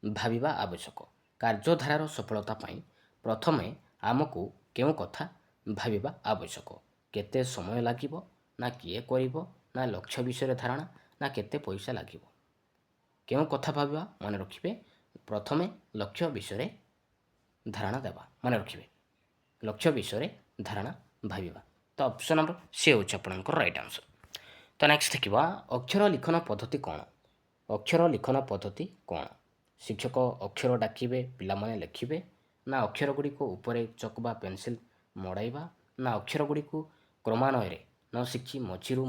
ଭାବିବା ଆବଶ୍ୟକ? କାର୍ଯ୍ୟଧାରାର ସଫଳତା ପାଇଁ ପ୍ରଥମେ ଆମକୁ କେଉଁ କଥା ଭାବିବା ଆବଶ୍ୟକ? କେତେ ସମୟ ଲାଗିବ, ନା କିଏ କରିବ, ନା ଲକ୍ଷ୍ୟ ବିଷୟରେ ଧାରଣା, ନା କେତେ ପଇସା ଲାଗିବ? କେଉଁ କଥା ଭାବିବା? ମନେ ରଖିବେ, ପ୍ରଥମେ ଲକ୍ଷ୍ୟ ବିଷୟରେ ଧାରଣା ଦେବା, ମନେ ରଖିବେ, ଲକ୍ଷ୍ୟ ବିଷୟରେ ଧାରଣା ଭାବିବା। ତ ଅପସନ୍ ନମ୍ବର ସି ହେଉଛି ଆପଣଙ୍କର ରାଇଟ୍ ଆନ୍ସର୍। ତ ନେକ୍ସଟ ଦେଖିବା, ଅକ୍ଷର ଲିଖନ ପଦ୍ଧତି କ'ଣ? ଅକ୍ଷର ଲିଖନ ପଦ୍ଧତି କ'ଣ? ଶିକ୍ଷକ ଅକ୍ଷର ଡାକିବେ, ପିଲାମାନେ ଲେଖିବେ, ନା ଅକ୍ଷର ଗୁଡ଼ିକୁ ଉପରେ ଚକ୍ ବା ପେନସିଲ୍ ମଡ଼ାଇବା, ନା ଅକ୍ଷର ଗୁଡ଼ିକୁ କ୍ରମାନ୍ୱୟରେ ନ ଶିଖି ମଝିରୁ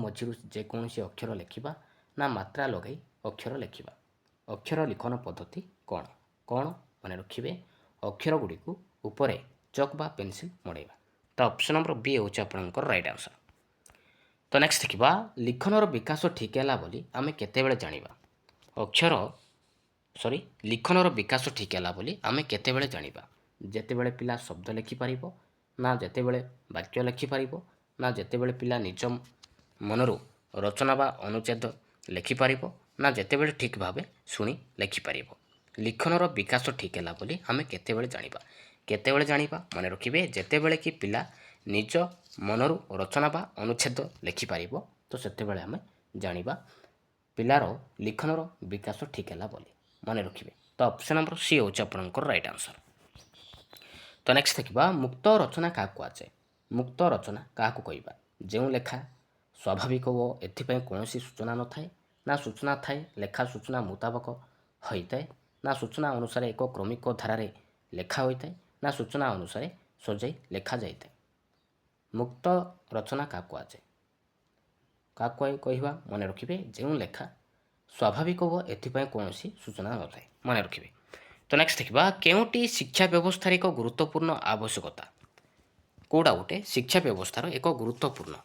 ଯେକୌଣସି ଅକ୍ଷର ଲେଖିବା, ନା ମାତ୍ରା ଲଗାଇ ଅକ୍ଷର ଲେଖିବା? ଅକ୍ଷର ଲିଖନ ପଦ୍ଧତି କ'ଣ? କ'ଣ? ମନେ ରଖିବେ, ଅକ୍ଷର ଗୁଡ଼ିକୁ ଉପରେ ଚକ୍ ବା ପେନସିଲ୍ ମଡ଼ାଇବା। ତ ଅପସନ୍ ନମ୍ବର ବି ହେଉଛି ଆପଣଙ୍କର ରାଇଟ୍ ଆନ୍ସର୍। ତ ନେକ୍ସଟ ଦେଖିବା, ଲିଖନର ବିକାଶ ଠିକ୍ ହେଲା ବୋଲି ଆମେ କେତେବେଳେ ଜାଣିବା? ଲିଖନର ବିକାଶ ଠିକ୍ ହେଲା ବୋଲି ଆମେ କେତେବେଳେ ଜାଣିବା? ଯେତେବେଳେ ପିଲା ଶବ୍ଦ ଲେଖିପାରିବ, ନା ଯେତେବେଳେ ବାକ୍ୟ ଲେଖିପାରିବ, ନା ଯେତେବେଳେ ପିଲା ନିଜ ମନରୁ ରଚନା ବା ଅନୁଚ୍ଛେଦ ଲେଖିପାରିବ, ନା ଯେତେବେଳେ ଠିକ୍ ଭାବେ ଶୁଣି ଲେଖିପାରିବ? ଲିଖନର ବିକାଶ ଠିକ୍ ହେଲା ବୋଲି ଆମେ କେତେବେଳେ ଜାଣିବା? କେତେବେଳେ ଜାଣିବା? ମନେ ରଖିବେ, ଯେତେବେଳେ କି ପିଲା ନିଜ ମନରୁ ରଚନା ବା ଅନୁଚ୍ଛେଦ ଲେଖିପାରିବ, ତ ସେତେବେଳେ ଆମେ ଜାଣିବା ପିଲାର ଲିଖନର ବିକାଶ ଠିକ୍ ହେଲା ବୋଲି ମନେ ରଖିବେ। ତ ଅପସନ୍ ନମ୍ବର ସି ହେଉଛି ଆପଣଙ୍କର ରାଇଟ୍ ଆନ୍ସର୍। ତ ନେକ୍ସଟ ଦେଖିବା ମୁକ୍ତ ରଚନା କାହାକୁ କୁହାଯାଏ? ମୁକ୍ତ ରଚନା କାହାକୁ କହିବା? ଯେଉଁ ଲେଖା ସ୍ୱାଭାବିକ ଓ ଏଥିପାଇଁ କୌଣସି ସୂଚନା ନଥାଏ, ନା ସୂଚନା ଥାଏ ଲେଖା ସୂଚନା ମୁତାବକ ହୋଇଥାଏ, ନା ସୂଚନା ଅନୁସାରେ ଏକ କ୍ରମିକ ଧାରାରେ ଲେଖା ହୋଇଥାଏ, ନା ସୂଚନା ଅନୁସାରେ ସଜାଇ ଲେଖାଯାଇଥାଏ। ମୁକ୍ତ ରଚନା କାହାକୁ କୁହାଯାଏ? କାହାକୁ କହିବା? ମନେ ରଖିବେ ଯେଉଁ ଲେଖା ସ୍ୱାଭାବିକ ଓ ଏଥିପାଇଁ କୌଣସି ସୂଚନା ନଥାଏ ମନେ ରଖିବେ। ତ ନେକ୍ସଟ ଦେଖିବା କେଉଁଟି ଶିକ୍ଷା ବ୍ୟବସ୍ଥାର ଏକ ଗୁରୁତ୍ୱପୂର୍ଣ୍ଣ ଆବଶ୍ୟକତା? କେଉଁଟା ଗୋଟେ ଶିକ୍ଷା ବ୍ୟବସ୍ଥାର ଏକ ଗୁରୁତ୍ୱପୂର୍ଣ୍ଣ?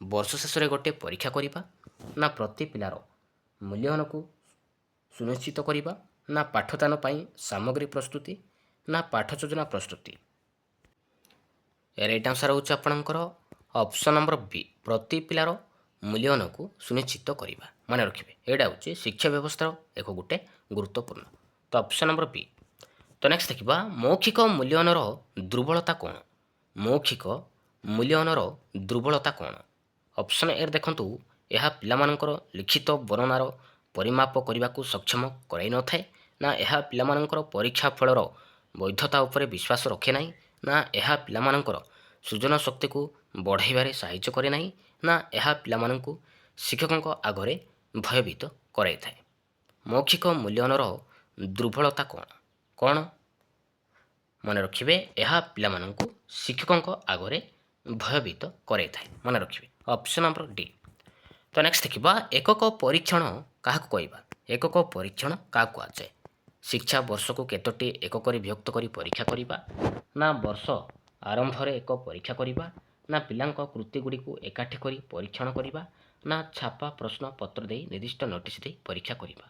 ବର୍ଷ ଶେଷରେ ଗୋଟିଏ ପରୀକ୍ଷା କରିବା, ନା ପ୍ରତି ପିଲାର ମୂଲ୍ୟାୟନକୁ ସୁନିଶ୍ଚିତ କରିବା, ନା ପାଠଦାନ ପାଇଁ ସାମଗ୍ରୀ ପ୍ରସ୍ତୁତି, ନା ପାଠ ଯୋଜନା ପ୍ରସ୍ତୁତି। ରାଇଟ୍ ଆନ୍ସର୍ ହେଉଛି ଆପଣଙ୍କର ଅପସନ୍ ନମ୍ବର ବି, ପ୍ରତି ପିଲାର ମୂଲ୍ୟାୟନକୁ ସୁନିଶ୍ଚିତ କରିବା ମନେ ରଖିବେ। ଏଇଟା ହେଉଛି ଶିକ୍ଷା ବ୍ୟବସ୍ଥାର ଏକ ଗୋଟେ ଗୁରୁତ୍ୱପୂର୍ଣ୍ଣ। ତ ଅପସନ୍ ନମ୍ବର ବି। ତ ନେକ୍ସଟ ଦେଖିବା ମୌଖିକ ମୂଲ୍ୟାୟନର ଦୁର୍ବଳତା କ'ଣ? ମୌଖିକ ମୂଲ୍ୟାୟନର ଦୁର୍ବଳତା କ'ଣ? ଅପସନ୍ ଏ ଦେଖନ୍ତୁ ଏହା ପିଲାମାନଙ୍କର ଲିଖିତ ବର୍ଣ୍ଣନାର ପରିମାପ କରିବାକୁ ସକ୍ଷମ କରାଇ ନଥାଏ, ନା ଏହା ପିଲାମାନଙ୍କର ପରୀକ୍ଷା ଫଳର ବୈଧତା ଉପରେ ବିଶ୍ୱାସ ରଖେ ନାହିଁ, ନା ଏହା ପିଲାମାନଙ୍କର ସୃଜନ ଶକ୍ତିକୁ ବଢ଼ାଇବାରେ ସାହାଯ୍ୟ କରେ ନାହିଁ, ନା ଏହା ପିଲାମାନଙ୍କୁ ଶିକ୍ଷକଙ୍କ ଆଗରେ ଭୟଭୀତ କରାଇଥାଏ। ମୌଖିକ ମୂଲ୍ୟାୟନର ଦୁର୍ବଳତା କ'ଣ? କ'ଣ ମନେ ରଖିବେ ଏହା ପିଲାମାନଙ୍କୁ ଶିକ୍ଷକଙ୍କ ଆଗରେ ଭୟଭୀତ କରାଇଥାଏ ମନେ ରଖିବେ। Option number D. ତ ନେକ୍ସଟ ଦେଖିବା ଏକକ ପରୀକ୍ଷଣ କାହାକୁ କହିବା? ଏକକ ପରୀକ୍ଷଣ କାହାକୁ କୁହାଯାଏ? ଶିକ୍ଷା ବର୍ଷକୁ କେତୋଟି ଏକକରେ ବିଭକ୍ତ କରି ପରୀକ୍ଷା କରିବା, ନା ବର୍ଷ ଆରମ୍ଭରେ ଏକ ପରୀକ୍ଷା କରିବା, ନା ପିଲାଙ୍କ କୃତିଗୁଡ଼ିକୁ ଏକାଠି କରି ପରୀକ୍ଷଣ କରିବା, ନା ଛାପା ପ୍ରଶ୍ନ ପତ୍ର ଦେଇ ନିର୍ଦ୍ଦିଷ୍ଟ ନୋଟିସ୍ ଦେଇ ପରୀକ୍ଷା କରିବା।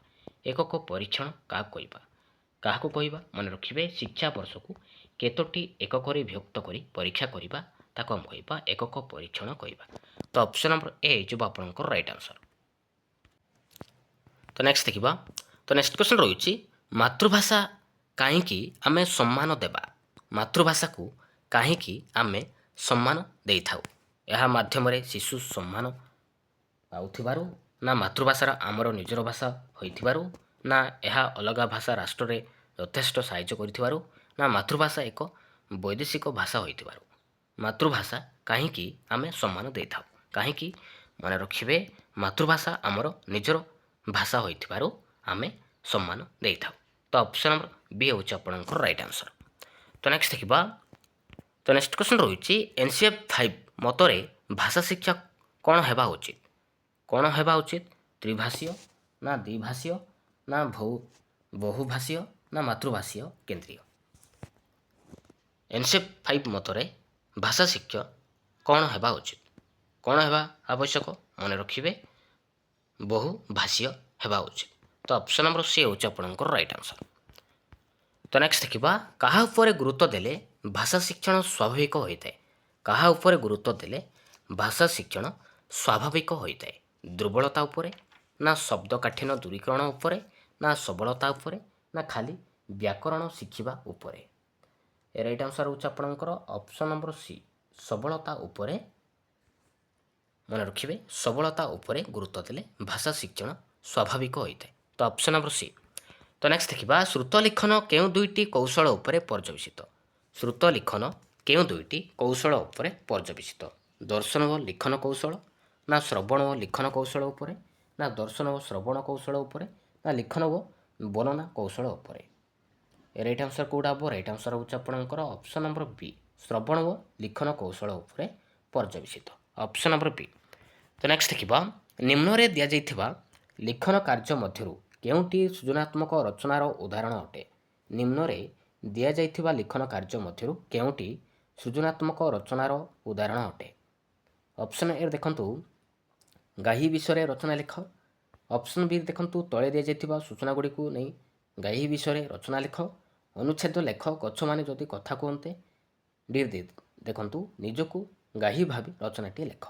ଏକକ ପରୀକ୍ଷଣ କାହାକୁ କହିବା? କାହାକୁ କହିବା? ମନେ ରଖିବେ ଶିକ୍ଷା ବର୍ଷକୁ କେତୋଟି ଏକକରେ ବିଭକ୍ତ କରି ପରୀକ୍ଷା କରିବା ତାକୁ ଆମେ କହିବା ଏକକ ପରୀକ୍ଷଣ କହିବା। ତ ଅପସନ୍ ନମ୍ବର ଏ ହେଇଯିବ ଆପଣଙ୍କର ରାଇଟ୍ ଆନ୍ସର୍। ତ ନେକ୍ସଟ ଦେଖିବା। ତ ନେକ୍ସଟ କ୍ୱେଶ୍ଚନ୍ ରହିଛି ମାତୃଭାଷା କାହିଁକି ଆମେ ସମ୍ମାନ ଦେବା? ମାତୃଭାଷାକୁ କାହିଁକି ଆମେ ସମ୍ମାନ ଦେଇଥାଉ? ଏହା ମାଧ୍ୟମରେ ଶିଶୁ ସମ୍ମାନ ପାଉଥିବାରୁ, ନା ମାତୃଭାଷାର ଆମର ନିଜର ଭାଷା ହୋଇଥିବାରୁ, ନା ଏହା ଅଲଗା ଭାଷା ରାଷ୍ଟ୍ରରେ ଯଥେଷ୍ଟ ସାହାଯ୍ୟ କରିଥିବାରୁ, ନା ମାତୃଭାଷା ଏକ ବୈଦେଶିକ ଭାଷା ହୋଇଥିବାରୁ। ମାତୃଭାଷା କାହିଁକି ଆମେ ସମ୍ମାନ ଦେଇଥାଉ? କାହିଁକି? ମନେ ରଖିବେ ମାତୃଭାଷା ଆମର ନିଜର ଭାଷା ହୋଇଥିବାରୁ ଆମେ ସମ୍ମାନ ଦେଇଥାଉ। ତ ଅପସନ୍ ନମ୍ବର ବି ହେଉଛି ଆପଣଙ୍କର ରାଇଟ୍ ଆନ୍ସର୍। ତ ନେକ୍ସଟ ଦେଖିବା। ତ ନେକ୍ସଟ କ୍ୱେଶ୍ଚନ୍ ରହିଛି NCF 5 ମତରେ ଭାଷା ଶିକ୍ଷା କ'ଣ ହେବା ଉଚିତ? କ'ଣ ହେବା ଉଚିତ? ତ୍ରିଭାଷୀୟ, ନା ଦ୍ୱିଭାଷୀୟ, ନା ବହୁଭାଷୀୟ, ନା ମାତୃଭାଷୀୟ କେନ୍ଦ୍ରୀୟ। NCF 5 ମତରେ ଭାଷା ଶିକ୍ଷା କ'ଣ ହେବା ଉଚିତ? କ'ଣ ହେବା ଆବଶ୍ୟକ? ମନେ ରଖିବେ ବହୁଭାଷୀୟ ହେବା ଉଚିତ। ତ ଅପସନ୍ ନମ୍ବର ସି ହେଉଛି ଆପଣଙ୍କର ରାଇଟ୍ ଆନ୍ସର୍। ତ ନେକ୍ସଟ ଦେଖିବା କାହା ଉପରେ ଗୁରୁତ୍ୱ ଦେଲେ ଭାଷା ଶିକ୍ଷଣ ସ୍ୱାଭାବିକ ହୋଇଥାଏ? କାହା ଉପରେ ଗୁରୁତ୍ୱ ଦେଲେ ଭାଷା ଶିକ୍ଷଣ ସ୍ୱାଭାବିକ ହୋଇଥାଏ? ଦୁର୍ବଳତା ଉପରେ, ନା ଶବ୍ଦ କାଠିନ୍ୟ ଦୂରୀକରଣ ଉପରେ, ନା ସବଳତା ଉପରେ, ନା ଖାଲି ବ୍ୟାକରଣ ଶିଖିବା ଉପରେ। ରାଇଟ୍ ଆନ୍ସର୍ ହେଉଛି ଆପଣଙ୍କର ଅପସନ୍ ନମ୍ବର ସି ସବଳତା ଉପରେ। ମନେ ରଖିବେ ସବଳତା ଉପରେ ଗୁରୁତ୍ୱ ଦେଲେ ଭାଷା ଶିକ୍ଷଣ ସ୍ୱାଭାବିକ ହୋଇଥାଏ। ତ ଅପସନ୍ ନମ୍ବର ସି। ତ ନେକ୍ସଟ ଦେଖିବା ଶ୍ରୁତ ଲିଖନ କେଉଁ ଦୁଇଟି କୌଶଳ ଉପରେ ପର୍ଯ୍ୟବେସିତ? ଶ୍ରୁତ ଲିଖନ କେଉଁ ଦୁଇଟି କୌଶଳ ଉପରେ ପର୍ଯ୍ୟବେସିତ? ଦର୍ଶନ ଓ ଲିଖନ କୌଶଳ, ନା ଶ୍ରବଣ ଓ ଲିଖନ କୌଶଳ ଉପରେ, ନା ଦର୍ଶନ ଓ ଶ୍ରବଣ କୌଶଳ ଉପରେ, ନା ଲିଖନ ଓ ବର୍ଣ୍ଣନା କୌଶଳ ଉପରେ। ରାଇଟ୍ ଆନ୍ସର୍ କେଉଁଟା ହେବ? ରାଇଟ୍ ଆନ୍ସର୍ ହେଉଛି ଆପଣଙ୍କର ଅପସନ୍ ନମ୍ବର ବି ଶ୍ରବଣ ଓ ଲିଖନ କୌଶଳ ଉପରେ ପର୍ଯ୍ୟବେସିତ। ଅପସନ୍ ନମ୍ବର ବି। ତ ନେକ୍ସଟ ଦେଖିବା ନିମ୍ନରେ ଦିଆଯାଇଥିବା ଲିଖନ କାର୍ଯ୍ୟ ମଧ୍ୟରୁ କେଉଁଟି ସୃଜନାତ୍ମକ ରଚନାର ଉଦାହରଣ ଅଟେ? ନିମ୍ନରେ ଦିଆଯାଇଥିବା ଲିଖନ କାର୍ଯ୍ୟ ମଧ୍ୟରୁ କେଉଁଟି ସୃଜନାତ୍ମକ ରଚନାର ଉଦାହରଣ ଅଟେ? ଅପସନ୍ ଏ ଦେଖନ୍ତୁ ଗାହି ବିଷୟରେ ରଚନା ଲେଖ। ଅପସନ୍ ବି ଦେଖନ୍ତୁ ତଳେ ଦିଆଯାଇଥିବା ସୂଚନା ଗୁଡ଼ିକୁ ନେଇ ଗାହି ବିଷୟରେ ରଚନା ଲେଖ। ଅନୁଚ୍ଛେଦ ଲେଖ ଗଛମାନେ ଯଦି କଥା କୁହନ୍ତେ। ଡି ଦେଖନ୍ତୁ ନିଜକୁ ଗାହି ଭାବି ରଚନାଟିଏ ଲେଖ।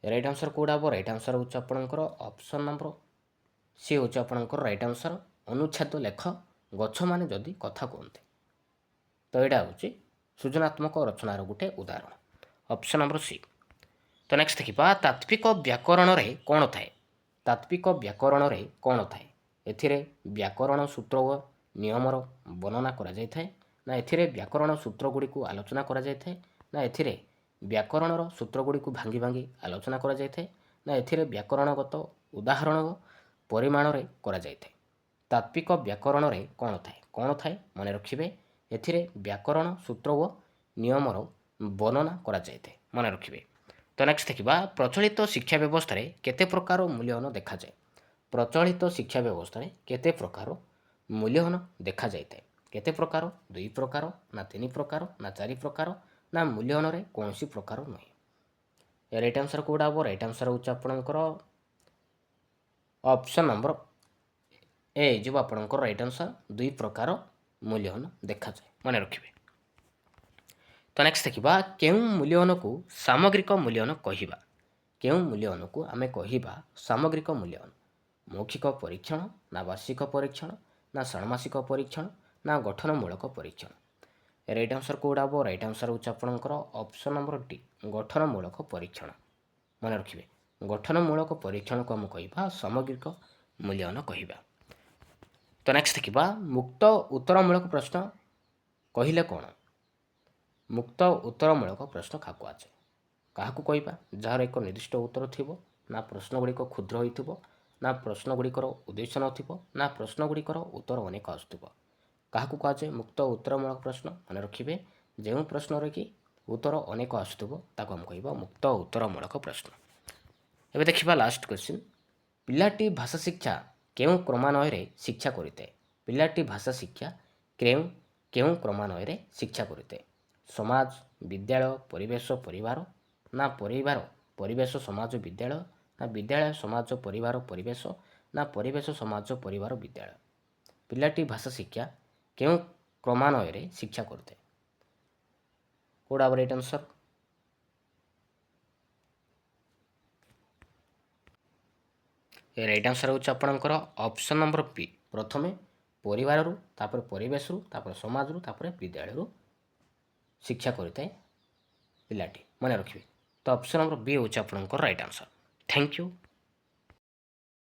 ରାଇଟ୍ ଆନ୍ସର୍ କେଉଁଟା ହେବ? ରାଇଟ୍ ଆନ୍ସର୍ ହେଉଛି ଆପଣଙ୍କର ଅପସନ୍ ନମ୍ବର ସି ହେଉଛି ଆପଣଙ୍କର ରାଇଟ୍ ଆନ୍ସର୍। ଅନୁଚ୍ଛେଦ ଲେଖ ଗଛମାନେ ଯଦି କଥା କୁହନ୍ତେ। ତ ଏଇଟା ହେଉଛି ସୃଜନାତ୍ମକ ରଚନାର ଗୋଟେ ଉଦାହରଣ। Option number C. ତ ନେକ୍ସଟ ଦେଖିବା ତାତ୍ତ୍ୱିକ ବ୍ୟାକରଣରେ କ'ଣ ଥାଏ? ତାତ୍ତ୍ୱିକ ବ୍ୟାକରଣରେ କ'ଣ ଥାଏ? ଏଥିରେ ବ୍ୟାକରଣ ସୂତ୍ର ଓ ନିୟମର ବର୍ଣ୍ଣନା କରାଯାଇଥାଏ, ନା ଏଥିରେ ବ୍ୟାକରଣ ସୂତ୍ରଗୁଡ଼ିକୁ ଆଲୋଚନା କରାଯାଇଥାଏ, ନା ଏଥିରେ ବ୍ୟାକରଣର ସୂତ୍ରଗୁଡ଼ିକୁ ଭାଙ୍ଗି ଭାଙ୍ଗି ଆଲୋଚନା କରାଯାଇଥାଏ, ନା ଏଥିରେ ବ୍ୟାକରଣଗତ ଉଦାହରଣ ପରିମାଣରେ କରାଯାଇଥାଏ। ତାତ୍ତ୍ୱିକ ବ୍ୟାକରଣରେ କ'ଣ ଥାଏ? କ'ଣ ଥାଏ ମନେ ରଖିବେ, ଏଥିରେ ବ୍ୟାକରଣ ସୂତ୍ର ଓ ନିୟମର ବର୍ଣ୍ଣନା କରାଯାଇଥାଏ, ମନେ ରଖିବେ। ତ ନେକ୍ସଟ ଦେଖିବା, ପ୍ରଚଳିତ ଶିକ୍ଷା ବ୍ୟବସ୍ଥାରେ କେତେ ପ୍ରକାର ମୂଲ୍ୟାୟନ ଦେଖାଯାଏ? ପ୍ରଚଳିତ ଶିକ୍ଷା ବ୍ୟବସ୍ଥାରେ କେତେ ପ୍ରକାର ମୂଲ୍ୟାୟନ ଦେଖାଯାଇଥାଏ? କେତେ ପ୍ରକାର? 2 ପ୍ରକାର, ନା 3 ପ୍ରକାର, ନା 4 ପ୍ରକାର, ନା ମୂଲ୍ୟାୟନରେ କୌଣସି ପ୍ରକାର ନୁହେଁ। ରାଇଟ୍ ଆନ୍ସର କେଉଁଟା ହେବ? ରାଇଟ୍ ଆନ୍ସର ହେଉଛି ଆପଣଙ୍କର ଅପସନ୍ ନମ୍ବର ଏ ଯିବ ଆପଣଙ୍କର ରାଇଟ୍ ଆନ୍ସର। 2 ପ୍ରକାର ମୂଲ୍ୟାୟନ ଦେଖାଯାଏ, ମନେ ରଖିବେ। ତ ନେକ୍ସଟ ଦେଖିବା, କେଉଁ ମୂଲ୍ୟାୟନକୁ ସାମଗ୍ରିକ ମୂଲ୍ୟାୟନ କହିବା? କେଉଁ ମୂଲ୍ୟାୟନକୁ ଆମେ କହିବା ସାମଗ୍ରିକ ମୂଲ୍ୟାୟନ? ମୌଖିକ ପରୀକ୍ଷଣ, ନା ବାର୍ଷିକ ପରୀକ୍ଷଣ, ନା ଷାଣ୍ମାସିକ ପରୀକ୍ଷଣ, ନା ଗଠନମୂଳକ ପରୀକ୍ଷଣ? ରାଇଟ୍ ଆନ୍ସର କେଉଁଟା ହେବ? ରାଇଟ୍ ଆନ୍ସର ହେଉଛି ଆପଣଙ୍କର ଅପସନ୍ ନମ୍ବର ଡି, ଗଠନମୂଳକ ପରୀକ୍ଷଣ, ମନେ ରଖିବେ। ଗଠନମୂଳକ ପରୀକ୍ଷଣକୁ ଆମେ କହିବା ସାମଗ୍ରିକ ମୂଲ୍ୟାୟନ କହିବା। ତ ନେକ୍ସଟ ଦେଖିବା, ମୁକ୍ତ ଉତ୍ତରମୂଳକ ପ୍ରଶ୍ନ କହିଲେ କ'ଣ? ମୁକ୍ତ ଉତ୍ତରମୂଳକ ପ୍ରଶ୍ନ କାହାକୁ କୁହାଯାଏ? କାହାକୁ କହିବା? ଯାହାର ଏକ ନିର୍ଦ୍ଦିଷ୍ଟ ଉତ୍ତର ଥିବ, ନା ପ୍ରଶ୍ନଗୁଡ଼ିକ କ୍ଷୁଦ୍ର ହୋଇଥିବ, ନା ପ୍ରଶ୍ନଗୁଡ଼ିକର ଉଦ୍ଦେଶ୍ୟ ନଥିବ, ନା ପ୍ରଶ୍ନଗୁଡ଼ିକର ଉତ୍ତର ଅନେକ ଆସୁଥିବ। କାହାକୁ କୁହାଯାଏ ମୁକ୍ତ ଉତ୍ତରମୂଳକ ପ୍ରଶ୍ନ? ମନେ ରଖିବେ, ଯେଉଁ ପ୍ରଶ୍ନରେ କି ଉତ୍ତର ଅନେକ ଆସୁଥିବ ତାକୁ ଆମେ କହିବା ମୁକ୍ତ ଉତ୍ତରମୂଳକ ପ୍ରଶ୍ନ। ଏବେ ଦେଖିବା ଲାଷ୍ଟ କ୍ୱେଶ୍ଚିନ୍, ପିଲାଟି ଭାଷା ଶିକ୍ଷା କେଉଁ କ୍ରମାନ୍ୱୟରେ ଶିକ୍ଷା କରିଥାଏ? ପିଲାଟି ଭାଷା ଶିକ୍ଷା କେଉଁ କ୍ରମାନ୍ୱୟରେ ଶିକ୍ଷା କରିଥାଏ? ସମାଜ, ବିଦ୍ୟାଳୟ, ପରିବେଶ, ପରିବାର, ନା ପରିବାର, ପରିବେଶ, ସମାଜ, ବିଦ୍ୟାଳୟ, ନା ବିଦ୍ୟାଳୟ, ସମାଜ, ପରିବାର, ପରିବେଶ, ନା ପରିବେଶ, ସମାଜ, ପରିବାର, ବିଦ୍ୟାଳୟ? ପିଲାଟି ଭାଷା ଶିକ୍ଷା କେଉଁ କ୍ରମାନ୍ୱୟରେ ଶିକ୍ଷା କରିଥାଏ? କେଉଁଟା ରାଇଟ୍ ଆନ୍ସର? ରାଇଟ୍ ଆନ୍ସର ହେଉଛି ଆପଣଙ୍କର ଅପସନ୍ ନମ୍ବର ପି, ପ୍ରଥମେ ପରିବାରରୁ, ତାପରେ ପରିବେଶରୁ, ତାପରେ ସମାଜରୁ, ତାପରେ ବିଦ୍ୟାଳୟରୁ ଶିକ୍ଷା କରିଥାଏ ପିଲାଟି, ମନେ ରଖିବେ। ତ ଅପସନ୍ ନମ୍ବର ବି ହେଉଛି ଆପଣଙ୍କର ରାଇଟ୍ ଆନ୍ସର। Thank you.